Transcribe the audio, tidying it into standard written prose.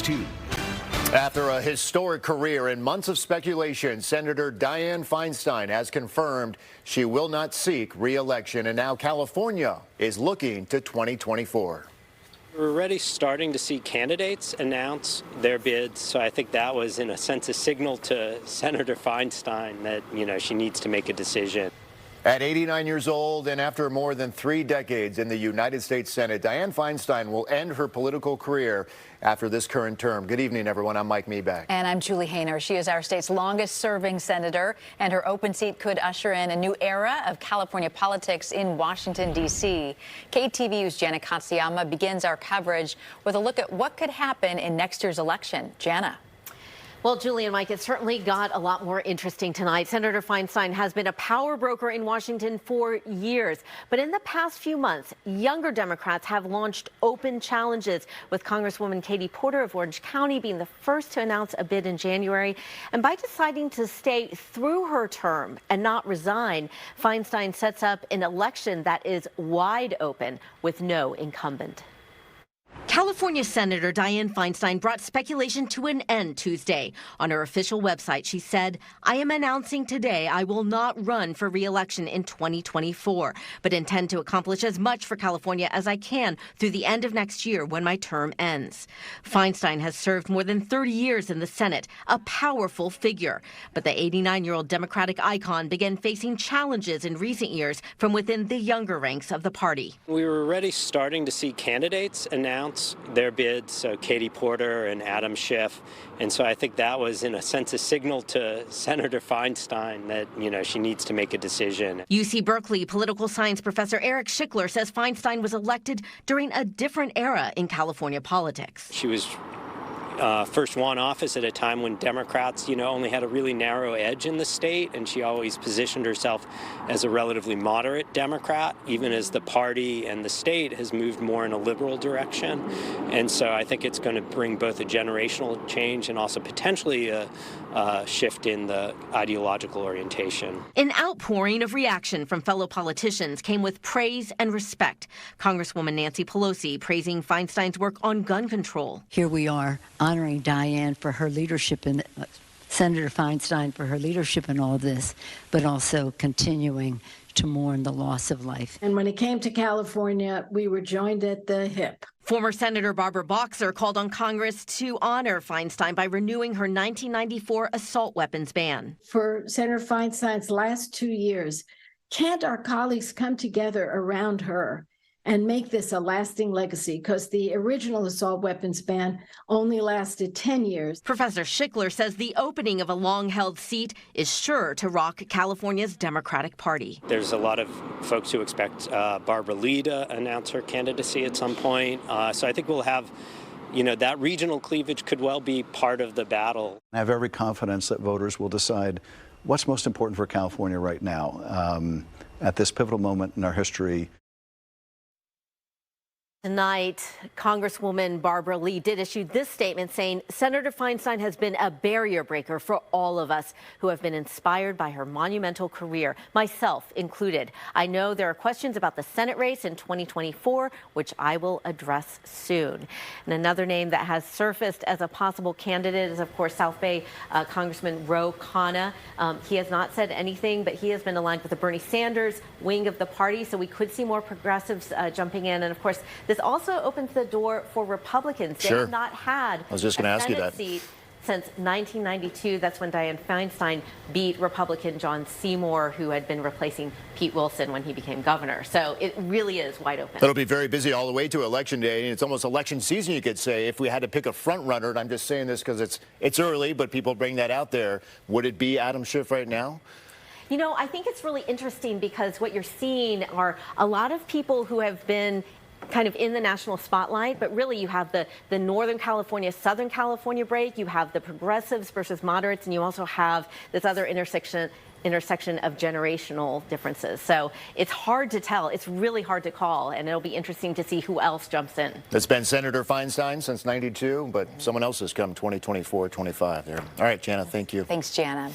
2. After a historic career and months of speculation, Senator Dianne Feinstein has confirmed she will not seek re-election, and now California is looking to 2024. We're already starting to see candidates announce their bids, so I think that was, in a sense, a signal to Senator Feinstein that, she needs to make a decision. At 89 years old and after more than 3 decades in the United States Senate, Dianne Feinstein will end her political career after this current term. Good evening, everyone. I'm Mike Meeback. And I'm Julie Hayner. She is our state's longest-serving senator, and her open seat could usher in a new era of California politics in Washington, D.C. KTVU's Jana Katsuyama begins our coverage with a look at what could happen in next year's election. Jana. Well, Julie and Mike, it certainly got a lot more interesting tonight. Senator Feinstein has been a power broker in Washington for years. But in the past few months, younger Democrats have launched open challenges, with Congresswoman Katie Porter of Orange County being the first to announce a bid in January. And by deciding to stay through her term and not resign, Feinstein sets up an election that is wide open with no incumbent. California Senator Dianne Feinstein brought speculation to an end Tuesday. On her official website, she said, "I am announcing today I will not run for re-election in 2024, but intend to accomplish as much for California as I can through the end of next year when my term ends." Feinstein has served more than 30 years in the Senate, a powerful figure. But the 89-year-old Democratic icon began facing challenges in recent years from within the younger ranks of the party. We were already starting to see candidates announce their bids, so Katie Porter and Adam Schiff. And so I think that was, in a sense, a signal to Senator Feinstein that, she needs to make a decision. UC Berkeley political science professor Eric Schickler says Feinstein was elected during a different era in California politics. She was first won office at a time when Democrats, only had a really narrow edge in the state, and she always positioned herself as a relatively moderate Democrat, even as the party and the state has moved more in a liberal direction. And so I think it's going to bring both a generational change and also potentially a shift in the ideological orientation. An outpouring of reaction from fellow politicians came with praise and respect. Congresswoman Nancy Pelosi praising Feinstein's work on gun control. Here we are honoring Dianne for her leadership in Senator Feinstein for her leadership in all of this, but also continuing to mourn the loss of life. And when it came to California, we were joined at the hip. Former Senator Barbara Boxer called on Congress to honor Feinstein by renewing her 1994 assault weapons ban. For Senator Feinstein's last 2 years, can't our colleagues come together around her and make this a lasting legacy? Because the original assault weapons ban only lasted 10 years. Professor Schickler says the opening of a long-held seat is sure to rock California's Democratic Party. There's a lot of folks who expect Barbara Lee to announce her candidacy at some point. So I think we'll have, that regional cleavage could well be part of the battle. I have every confidence that voters will decide what's most important for California right now at this pivotal moment in our history. Tonight, Congresswoman Barbara Lee did issue this statement saying Senator Feinstein has been a barrier breaker for all of us who have been inspired by her monumental career, myself included. I know there are questions about the Senate race in 2024, which I will address soon. And another name that has surfaced as a possible candidate is, of course, South Bay Congressman Ro Khanna. He has not said anything, but he has been aligned with the Bernie Sanders wing of the party, so we could see more progressives jumping in. And, of course, this also opens the door for Republicans. They have not had a Senate seat since 1992. That's when Dianne Feinstein beat Republican John Seymour, who had been replacing Pete Wilson when he became governor. So it really is wide open. It'll be very busy all the way to Election Day, and it's almost election season, you could say. If we had to pick a front runner, and I'm just saying this because it's early, but people bring that out there, would it be Adam Schiff right now? I think it's really interesting because what you're seeing are a lot of people who have been kind of in the national spotlight, but really you have the Northern California, Southern California break, you have the progressives versus moderates, and you also have this other intersection of generational differences. So it's hard to tell. It's really hard to call, and it'll be interesting to see who else jumps in. It's been Senator Feinstein since '92, but someone else has come 2024, 25 there. All right, Jana, thank you. Thanks, Jana.